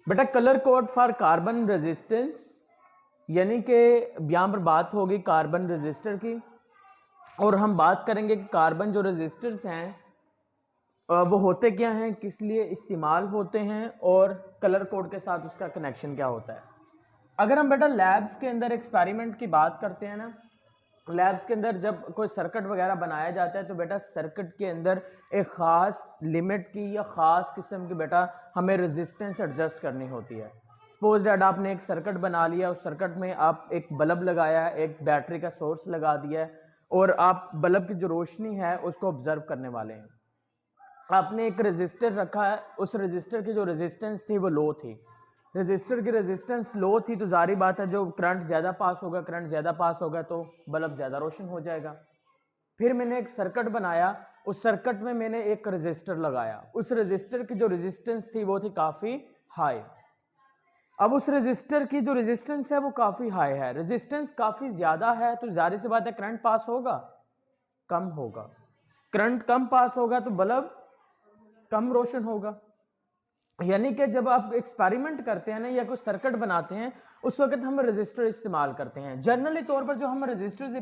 बेटा colour code for carbon resistance, यानी कि यहाँ पर बात होगी कार्बन रेजिस्टर की, और हम बात करेंगे कि कार्बन जो रेजिस्टर्स हैं वो होते क्या हैं, किस लिए इस्तेमाल होते हैं, और कलर कोड के साथ उसका कनेक्शन क्या होता है। अगर हम बेटा लैब्स के अंदर एक्सपेरिमेंट की बात करते हैं ना, लैब्स के अंदर जब कोई सर्किट वगैरह बनाया जाता है तो बेटा सर्किट के अंदर एक ख़ास लिमिट की या ख़ास किस्म की बेटा हमें रेजिस्टेंस एडजस्ट करनी होती है। सपोज डैट आपने एक सर्किट बना लिया, उस सर्किट में आप एक बल्ब लगाया, एक बैटरी का सोर्स लगा दिया है, और आप बल्ब की जो रोशनी है उसको ऑब्जर्व करने वाले हैं। आपने एक रेजिस्टर रखा है, उस रेजिस्टर की जो रेजिस्टेंस थी वो लो थी, रेजिस्टर की रेजिस्टेंस लो थी, तो जारी बात है जो करंट ज़्यादा पास होगा, करंट ज़्यादा पास होगा तो बल्ब ज़्यादा रोशन हो जाएगा। फिर मैंने एक सर्किट बनाया, उस सर्किट में मैंने एक रेजिस्टर लगाया, उस रेजिस्टर की जो रेजिस्टेंस थी वो थी काफ़ी हाई। अब उस रेजिस्टर की जो रेजिस्टेंस है वो काफ़ी हाई है, रेजिस्टेंस काफ़ी ज़्यादा है, तो जाहिर सी बात है करंट पास होगा, कम होगा। करंट कम पास होगा तो बल्ब कम रोशन होगा। यानी कि जब आप एक्सपेरिमेंट करते हैं ना या कोई सर्किट बनाते हैं, उस वक्त हम रजिस्टर इस्तेमाल करते हैं। जनरली तौर पर जो हम रजिस्टर्स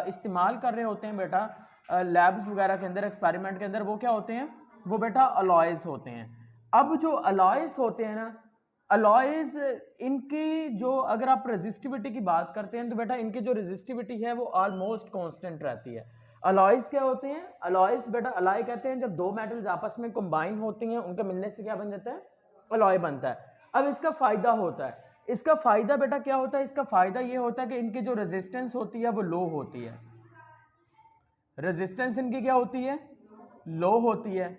इस्तेमाल कर रहे होते हैं बेटा लैब्स वगैरह के अंदर, एक्सपेरिमेंट के अंदर, वो क्या होते हैं, वो बेटा अलॉयज होते हैं। अब जो अलॉयज होते हैं ना, अलॉयज इनकी जो, अगर आप रेजिस्टिविटी की बात करते हैं तो बेटा इनकी जो रेजिस्टिविटी है वो ऑलमोस्ट कांस्टेंट रहती है। अलॉयज क्या होते हैं, अलॉयज बेटा अलॉय कहते हैं जब दो मेटल्स आपस में कंबाइन होती हैं, उनके मिलने से क्या बन जाता है, अलॉय बनता है। अब इसका फायदा होता है, इसका फायदा बेटा क्या होता है, इसका फायदा ये होता है कि इनकी जो रेजिस्टेंस होती है वो लो होती है। रेजिस्टेंस इनकी क्या होती है, लो होती है।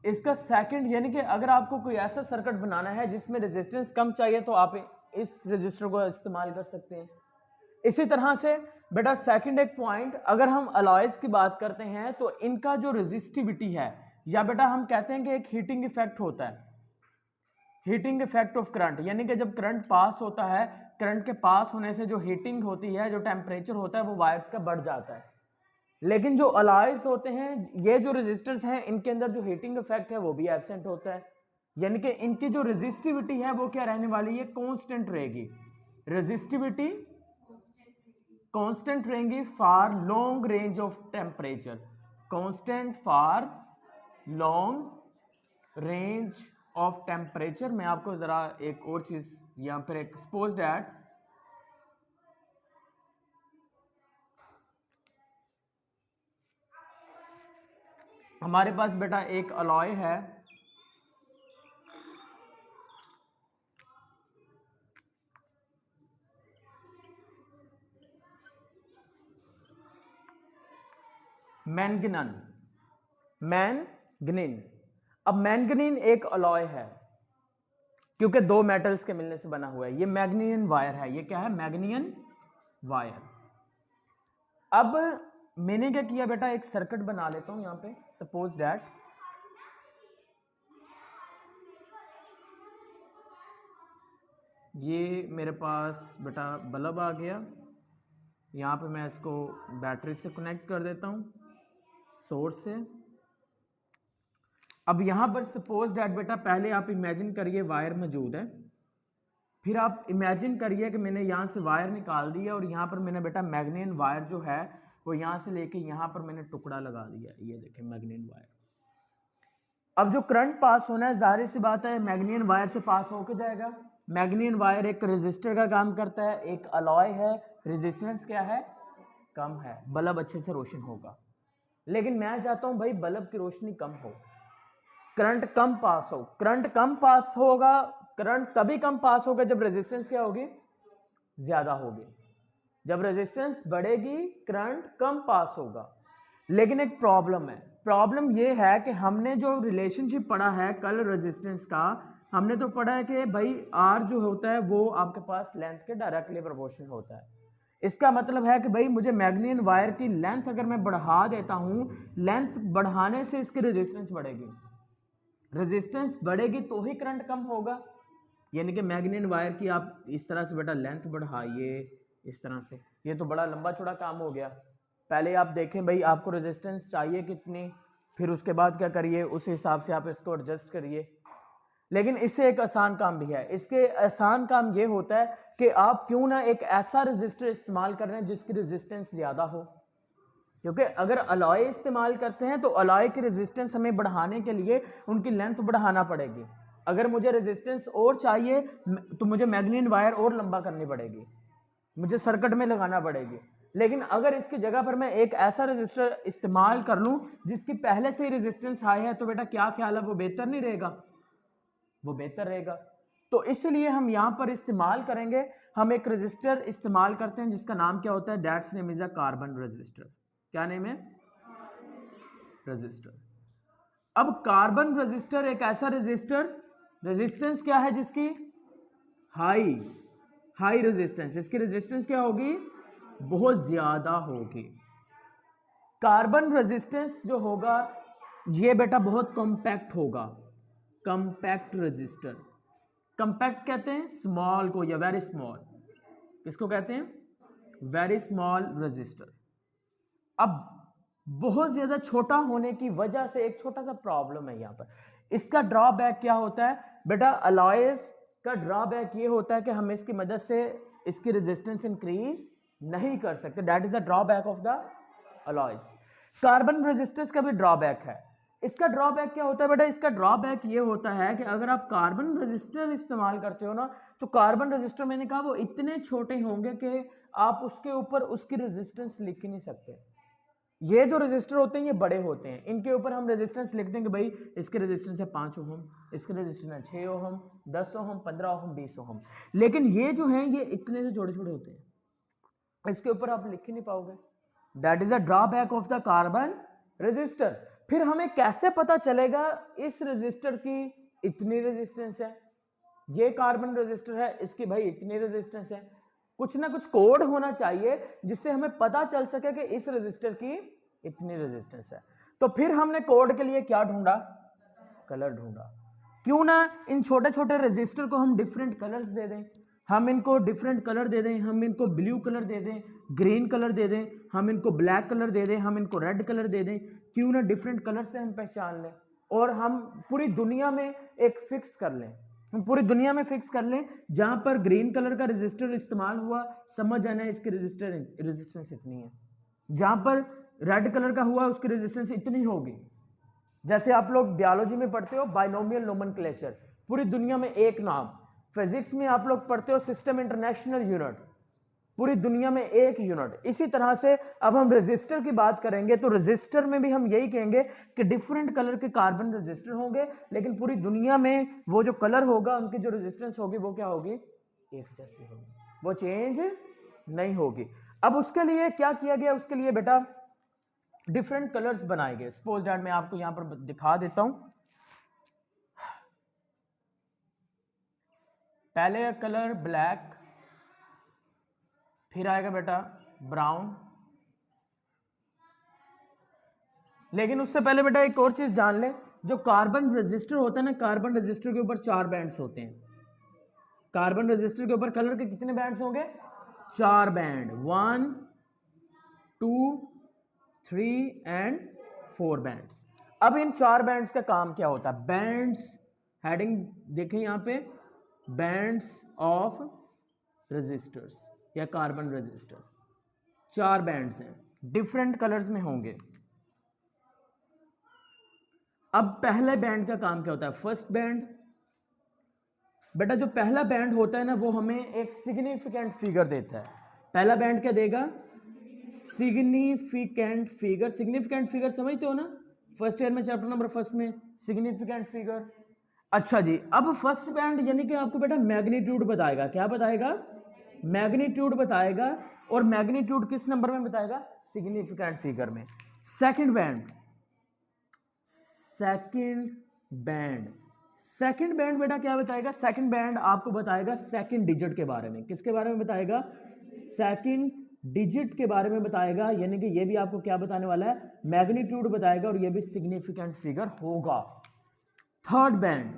इसका सेकंड, यानी कि अगर आपको कोई ऐसा सर्किट बनाना है जिसमें रेजिस्टेंस कम चाहिए तो आप इस रेजिस्टर को इस्तेमाल कर सकते हैं। इसी तरह से बेटा सेकंड एक पॉइंट, अगर हम अलॉयज की बात करते हैं तो इनका जो रेजिस्टिविटी है, या बेटा हम कहते हैं कि एक हीटिंग इफेक्ट होता है, हीटिंग इफेक्ट ऑफ करंट, यानी कि जब करंट पास होता है, करंट के पास होने से जो हीटिंग होती है, जो टेम्परेचर होता है वो वायर्स का बढ़ जाता है। लेकिन जो अलॉयज होते हैं, ये जो रेजिस्टर्स हैं, इनके अंदर जो हीटिंग इफेक्ट है वो भी एब्सेंट होता है, यानी कि इनकी जो रेजिस्टिविटी है वो क्या रहने वाली है, कांस्टेंट रहेगी। रेजिस्टिविटी कांस्टेंट रहेंगी for long range of temperature, constant for long range of temperature. मैं आपको जरा एक और चीज यहां पर एक सपोज दैट हमारे पास बेटा एक अलॉय है, मैंगनन, मैंगनीन। अब मैंगनीन एक अलॉय है क्योंकि दो मेटल्स के मिलने से बना हुआ है, ये मैग्नीशियन वायर है, ये क्या है, मैग्नीशियन वायर। अब मैंने क्या किया बेटा, एक सर्किट बना लेता हूं यहां पे, सपोज दैट ये मेरे पास बेटा बल्ब आ गया, यहां पे मैं इसको बैटरी से कनेक्ट कर देता हूं, सोर्स से। अब यहां पर सपोज डैट बेटा पहले आप इमेजिन करिए वायर मौजूद है, फिर आप इमेजिन करिए कि मैंने यहां से वायर निकाल दिया और यहां पर मैंने बेटा मैग्नीशियन वायर जो है वो यहां से लेके यहां पर मैंने टुकड़ा लगा दिया, ये देखें मैग्नीशियन वायर। अब जो करंट पास होना है, जाहिर सी बात है मैग्नीशियन वायर से पास होके जाएगा। मैग्नीशियन वायर एक रेजिस्टर का काम करता है, एक अलॉय है, रेजिस्टेंस क्या है, कम है, बल्ब अच्छे से रोशन होगा। लेकिन मैं चाहता हूं भाई बल्ब की रोशनी कम हो, करंट कम पास हो। करंट कम पास होगा, करंट तभी कम पास होगा जब रेजिस्टेंस क्या होगी, ज्यादा होगी। जब रेजिस्टेंस बढ़ेगी करंट कम पास होगा। लेकिन एक प्रॉब्लम है, प्रॉब्लम यह है कि हमने जो रिलेशनशिप पढ़ा है कल रेजिस्टेंस का, हमने तो पढ़ा है कि भाई आर जो होता है वो आपके पास लेंथ के डायरेक्टली प्रोपोर्शनल होता है। इसका मतलब है कि भाई मुझे मैग्नीशियन वायर की लेंथ अगर मैं बढ़ा देता हूं, लेंथ बढ़ाने से इसकी रेजिस्टेंस बढ़ेगी, रेजिस्टेंस बढ़ेगी तो ही करंट कम होगा। यानी कि मैग्नीशियन वायर की आप इस तरह से बेटा लेंथ बढ़ाइए, इस तरह से, ये तो बड़ा लंबा चौड़ा काम हो गया। पहले आप देखें भाई आपको रेजिस्टेंस चाहिए कितनी, फिर उसके बाद क्या करिए, उस हिसाब से आप इसको एडजस्ट करिए। लेकिन इससे एक आसान काम भी है। इसके आसान काम ये होता है कि आप क्यों ना एक ऐसा रजिस्टर इस्तेमाल कर रहे हैं जिसकी रेजिस्टेंस ज़्यादा हो, क्योंकि अगर अलॉय इस्तेमाल करते हैं तो अलॉय की रेजिस्टेंस हमें बढ़ाने के लिए उनकी लेंथ बढ़ाना पड़ेगी। अगर मुझे रेजिस्टेंस और चाहिए तो मुझे मैग्नीन वायर और लंबा करनी पड़ेगी, मुझे सर्किट में लगाना पड़ेगी। लेकिन अगर इसकी जगह पर मैं एक ऐसा रजिस्टर इस्तेमाल कर लूं जिसकी पहले से ही रेजिस्टेंस हाई है, तो बेटा क्या ख्याल है, वो बेहतर नहीं रहेगा? वो बेहतर रहेगा। तो इसलिए हम यहां पर इस्तेमाल करेंगे, हम एक रजिस्टर इस्तेमाल करते हैं जिसका नाम क्या होता है, that's name is a carbon register. क्या नेम है? रजिस्टर। अब कार्बन रजिस्टर एक ऐसा रजिस्टर, रेजिस्टेंस क्या है जिसकी हाई रेजिस्टेंस, इसकी रेजिस्टेंस क्या होगी, बहुत ज्यादा होगी। कार्बन रेजिस्टेंस जो होगा ये बेटा बहुत कॉम्पैक्ट होगा, कॉम्पैक्ट रेजिस्टर। कॉम्पैक्ट कहते हैं स्मॉल को या वेरी स्मॉल, किसको कहते हैं, वेरी स्मॉल रेजिस्टर। अब बहुत ज्यादा छोटा होने की वजह से एक छोटा सा प्रॉब्लम है यहां पर। इसका ड्रॉबैक क्या होता है बेटा, अलॉयज का ड्रॉबैक ये होता है कि हम इसकी मदद से इसकी रेजिस्टेंस इंक्रीज नहीं कर सकते, that is the drawback of the alloys. Carbon resistance का भी ड्रॉबैक है। इसका ड्रॉबैक क्या होता है बेटा, इसका ड्रॉबैक ये होता है कि अगर आप कार्बन रेजिस्टर इस्तेमाल करते हो ना, तो कार्बन रेजिस्टर मैंने कहा वो इतने छोटे होंगे कि आप उसके ऊपर उसकी रेजिस्टेंस लिख ही नहीं सकते। ये जो रेजिस्टर होते हैं ये बड़े होते हैं, इनके ऊपर हम रेजिस्टेंस लिख देंगे, भाई इसके रेजिस्टेंस है 5 ओहम, इसके रेजिस्टेंस है 6 ओहम, 10 ओहम, 15 ओहम, 20 ओहम। लेकिन ये जो हैं ये इतने से छोटे छोटे होते हैं, इसके ऊपर आप लिख ही नहीं पाओगे। That is a drawback of the carbon resistor. फिर हमें कैसे पता चलेगा इस रेजिस्टर की इतनी रेजिस्टेंस है, ये कार्बन रेजिस्टर है इसकी भाई इतनी रेजिस्टेंस है? कुछ ना कुछ कोड होना चाहिए जिससे हमें पता चल सके कि इस रेजिस्टर की इतनी रेजिस्टेंस है। तो फिर हमने कोड के लिए क्या ढूंढा, कलर ढूंढा। क्यों ना इन छोटे छोटे रेजिस्टर को हम डिफरेंट कलर्स दे दें, हम इनको डिफरेंट कलर दे दें, हम इनको ब्लू कलर दे दें, ग्रीन कलर दे दें, हम इनको ब्लैक कलर दे दें, हम इनको रेड कलर दे दें। क्यों ना डिफरेंट कलर से हम पहचान लें और हम पूरी दुनिया में एक फिक्स कर लें, हम पूरी दुनिया में फिक्स कर लें जहां पर ग्रीन कलर का रेजिस्टर इस्तेमाल हुआ, समझ आना है इसकी रेजिस्टेंस इतनी है, जहां पर रेड कलर का हुआ उसकी रेजिस्टेंस इतनी होगी। जैसे आप लोग बायोलॉजी में पढ़ते हो बाइनोमियल नोमेनक्लेचर, पूरी दुनिया में एक नाम। फिजिक्स में आप लोग पढ़ते हो सिस्टम इंटरनेशनल यूनिट, पूरी दुनिया में एक यूनिट। इसी तरह से अब हम रेजिस्टर की बात करेंगे तो रेजिस्टर में भी हम यही कहेंगे कि डिफरेंट कलर के कार्बन रेजिस्टर होंगे, लेकिन पूरी दुनिया में वो जो कलर होगा उनकी जो रेजिस्टेंस होगी वो क्या होगी, एक जैसी होगी, वो चेंज नहीं होगी। अब उसके लिए क्या किया गया, उसके लिए बेटा डिफरेंट कलर्स बनाए गए। सपोज दैट मैं आपको यहां पर दिखा देता हूं। पहले कलर ब्लैक, फिर आएगा बेटा ब्राउन। लेकिन उससे पहले बेटा एक और चीज जान ले, जो कार्बन रेजिस्टर होता है ना, कार्बन रेजिस्टर के ऊपर 4 बैंड्स होते हैं। कार्बन रेजिस्टर के ऊपर कलर के कितने बैंड्स होंगे, 4 बैंड, 1 2 3 एंड 4 बैंड्स। अब इन 4 बैंड्स का काम क्या होता है, बैंड्स, हेडिंग देखें यहां पे, बैंड्स ऑफ रेजिस्टर्स या कार्बन रेजिस्टर, 4 बैंड्स हैं, डिफरेंट कलर्स में होंगे। अब पहले बैंड का काम क्या होता है, फर्स्ट बैंड। बेटा जो पहला बैंड होता है ना वो हमें एक सिग्निफिकेंट फिगर देता है। पहला बैंड क्या देगा, सिग्निफिकेंट फिगर। सिग्निफिकेंट फिगर समझते हो ना, फर्स्ट ईयर में चैप्टर नंबर फर्स्ट में सिग्निफिकेंट फिगर। अच्छा जी, अब फर्स्ट बैंड यानी कि आपको बेटा मैग्नीट्यूड बताएगा। क्या बताएगा, मैग्नीट्यूड बताएगा। और मैग्नीट्यूड किस नंबर में बताएगा, सिग्निफिकेंट फिगर में। Second band, second band, second band बेटा क्या बताएगा, सेकंड बैंड आपको बताएगा सेकंड डिजिट के बारे में। किसके बारे में बताएगा, सेकंड डिजिट के बारे में बताएगा। यानी कि ये भी आपको क्या बताने वाला है, मैग्नीट्यूड बताएगा, और ये भी सिग्निफिकेंट फिगर होगा। थर्ड बैंड,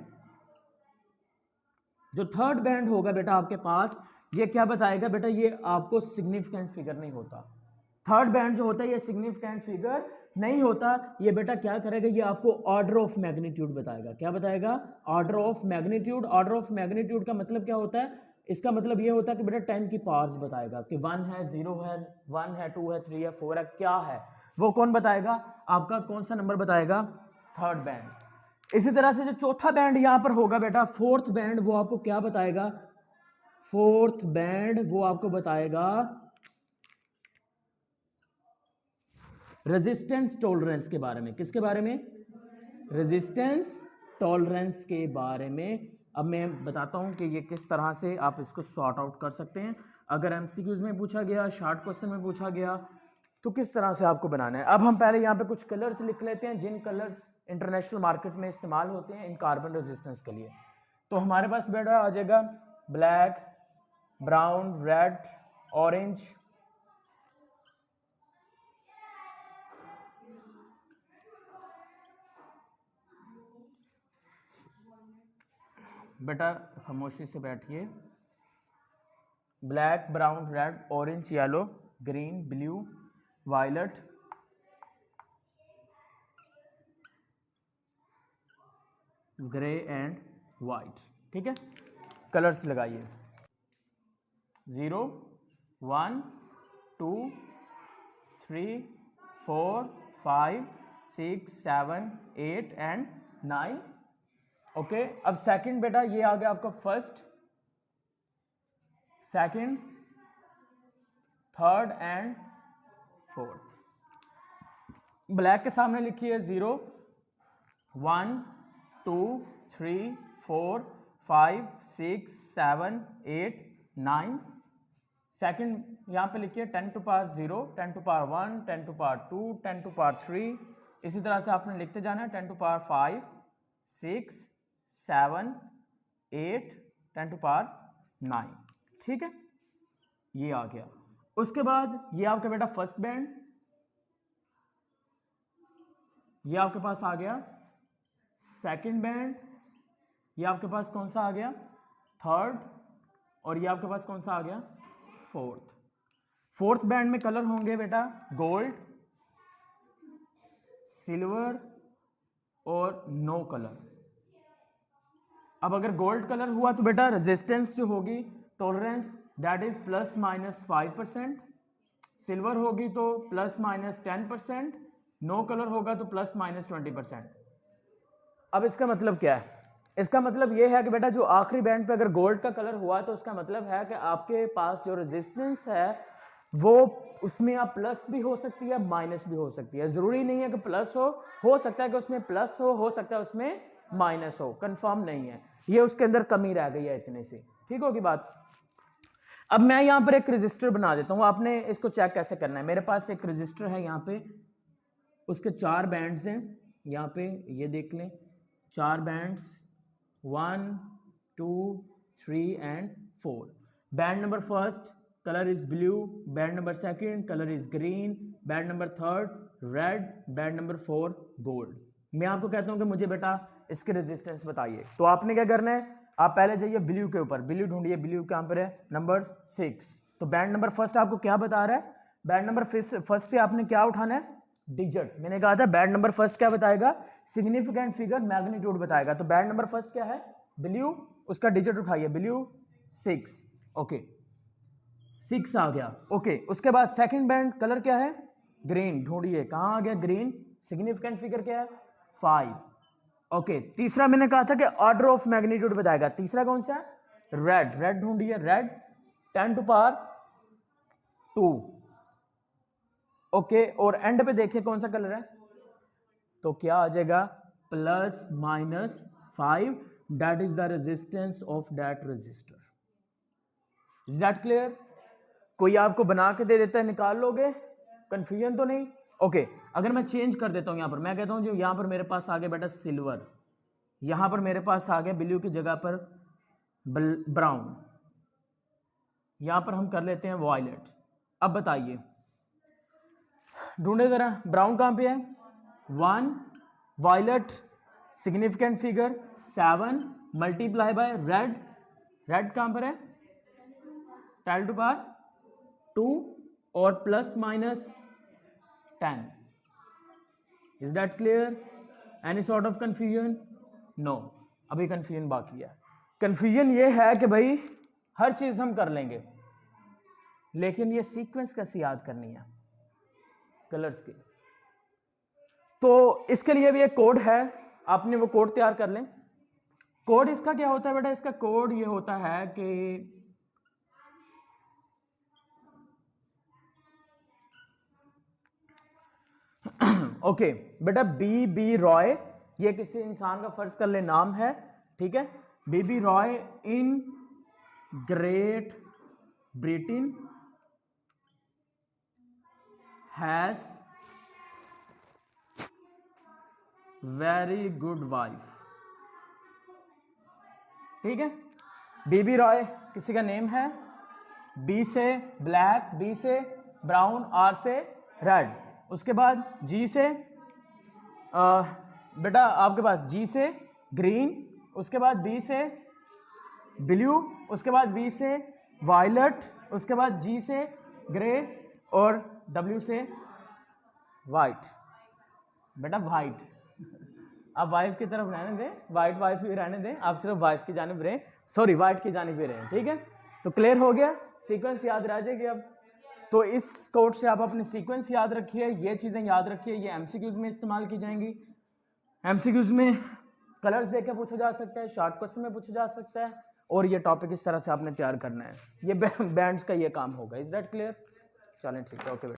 जो थर्ड बैंड होगा बेटा आपके पास, ये क्या बताएगा बेटा, ये आपको सिग्निफिकेंट फिगर नहीं होता। थर्ड बैंड जो होता है ये सिग्निफिकेंट फिगर नहीं होता, ये बेटा क्या करेगा, ये आपको ऑर्डर ऑफ मैग्नीट्यूड बताएगा। क्या बताएगा? Order of magnitude. Order of magnitude का मतलब क्या होता है? इसका मतलब ये होता है कि बेटा 10 की पावर्स बताएगा कि 1 है, 0 है, 1 है, 2 है, 3 है, 4 है, क्या है वो कौन बताएगा? आपका कौन सा नंबर बताएगा? Third band. इसी तरह से जो चौथा बैंड यहां पर होगा बेटा, फोर्थ बैंड, वो आपको क्या बताएगा? फोर्थ बैंड वो आपको बताएगा रेजिस्टेंस टॉलरेंस के बारे में। किसके बारे में? रेजिस्टेंस टॉलरेंस के बारे में। अब मैं बताता हूं कि ये किस तरह से आप इसको सॉर्ट आउट कर सकते हैं। अगर एमसीक्यूज में पूछा गया, शॉर्ट क्वेश्चन में पूछा गया, तो किस तरह से आपको बनाना है। अब हम पहले यहाँ पे कुछ कलर्स लिख लेते हैं जिन कलर्स इंटरनेशनल मार्केट में इस्तेमाल होते हैं इन कार्बन रेजिस्टेंस के लिए। तो हमारे पास बेटा आ जाएगा ब्लैक, ब्राउन, रेड, ऑरेंज, बेटा खामोशी से बैठिए। Black, brown, red, orange, yellow, green, blue, violet, grey and white. ठीक है, कलर्स लगाइए। 0, 1, 2, 3, 4, 5, 6, 7, 8 एंड 9। ओके, अब सेकंड बेटा ये आ गया आपका first, second, third and fourth. Black के सामने लिखिए 0, 1, 2, 3, 4, 5, 6, 7, 8, 9। सेकंड यहां पे लिखिए 10 to power 0, 10 to power 1, 10 to power 2, 10 to power 3। इसी तरह से आपने लिखते जाना है 10 टू पावर 5, 6, 7, 8, 10 टू पावर 9। ठीक है, ये आ गया। उसके बाद ये आपका बेटा फर्स्ट बैंड, ये आपके पास आ गया सेकंड बैंड, ये आपके पास कौन सा आ गया? थर्ड, और ये आपके पास कौन सा आ गया? फोर्थ। फोर्थ बैंड में कलर होंगे बेटा गोल्ड, सिल्वर और नो कलर। अब अगर गोल्ड कलर हुआ तो बेटा रेजिस्टेंस जो होगी, टॉलरेंस, दैट इज +-5%। सिल्वर होगी तो +-10%। नो कलर होगा तो +-20%। अब इसका मतलब क्या है? इसका मतलब यह है कि बेटा जो आखिरी बैंड पे अगर गोल्ड का कलर हुआ तो उसका मतलब है कि आपके पास जो रेजिस्टेंस है वो उसमें आप प्लस भी हो सकती है, माइनस भी हो सकती है। जरूरी नहीं है कि प्लस हो सकता है कि उसमें प्लस हो सकता है उसमें माइनस हो, कंफर्म नहीं है। ये उसके अंदर कमी रह गई है इतने से। ठीक होगी बात। अब मैं यहां पर एक रजिस्टर बना देता हूं, आपने इसको चेक कैसे करना है। मेरे पास एक रजिस्टर है यहाँ पे, उसके 4 बैंड्स हैं यहाँ पे, ये देख लें 4 bands, 1, 2, 3 and 4। Band number first colour is blue, band number second colour is green, band number third red, band number 4 gold. मैं आपको कहता हूं कि मुझे बेटा इसके रेजिस्टेंस बताइए, तो आपने क्या करना है, आप पहले जाइए ब्लू के ऊपर, ब्लू ढूंढिए, ब्लू कहां पर है? नंबर 6। तो बैंड नंबर फर्स्ट आपको क्या बता रहा है? बैंड नंबर फर्स्ट से आपने क्या उठाना है? डिजिट। मैंने कहा था बैंड नंबर फर्स्ट क्या बताएगा? सिग्निफिकेंट फिगर, मैग्नीट्यूड बताएगा। तो बैंड नंबर फर्स्ट क्या है? ब्लू, उसका डिजिट उठाइए, ब्लू 6। ओके, 6 आ गया। ओके, उसके बाद सेकंड बैंड कलर क्या है? ग्रीन। ढूंढिए कहां आ गया ग्रीन, सिग्निफिकेंट फिगर क्या है? 5। ओके, तीसरा मैंने कहा था कि ऑर्डर ऑफ मैग्नीट्यूड बताएगा, तीसरा कौन सा है? रेड। रेड ढूंढिए, रेड 10 टू पावर 2। ओके, और एंड पे देखिए कौन सा कलर है, तो क्या आ जाएगा? +-5। That is the resistance of that register. Is that clear? कोई आपको बना के दे देता है, निकाल लोगे? कंफ्यूजन तो नहीं? ओके, अगर मैं चेंज कर देता हूं, यहां पर मैं कहता हूं जो यहां पर मेरे पास आ गया बेटा सिल्वर, यहां पर मेरे पास आ गया ब्लू की जगह पर ब्राउन, यहां पर हम कर लेते हैं वॉयलेट। अब बताइए, ढूंढे जरा ब्राउन कहां पे है? 1, violet significant figure 7 multiply by red, red कहां पर है? 10 टू पावर 2 और +-10। Is that clear? Any sort of confusion? No, अभी कंफ्यूजन बाकी है। कंफ्यूजन ये है कि भाई हर चीज हम कर लेंगे, लेकिन ये सीक्वेंस कैसे याद करनी है कलर्स की। तो इसके लिए भी एक कोड है, आपने वो कोड तैयार कर लें। कोड इसका क्या होता है बेटा? इसका कोड ये होता है कि ओके बेटा, बी रॉय, ये किसी इंसान का फर्ज कर ले नाम है, ठीक है। B Roy in Great Britain has very good wife, ठीक है। बी रॉय किसी का नेम है, बी से ब्लैक, बी से ब्राउन, आर से रेड, उसके बाद जी से बेटा आपके पास जी से ग्रीन, उसके बाद बी से ब्लू, उसके बाद वी से वायलट, उसके बाद जी से ग्रे और डब्ल्यू से वाइट। बेटा वाइट, आप वाइफ की तरफ रहने दें, वाइट वाइफ ही रहने दें, आप सिर्फ वाइफ की जानिब रहें, सॉरी वाइट की जानिब भी रहें, ठीक है। तो क्लियर हो गया, सीक्वेंस याद रह जाएगी अब। तो इस कोड से आप अपनी सीक्वेंस याद रखिए, ये चीज़ें याद रखिए, ये एमसीक्यूज में इस्तेमाल की जाएंगी। एमसीक्यूज में कलर्स देकर पूछा जा सकता है, शॉर्ट क्वेश्चन में पूछा जा सकता है, और ये टॉपिक इस तरह से आपने तैयार करना है। ये बैंड्स का ये काम होगा। Is that clear? चलें ठीक है, ओके।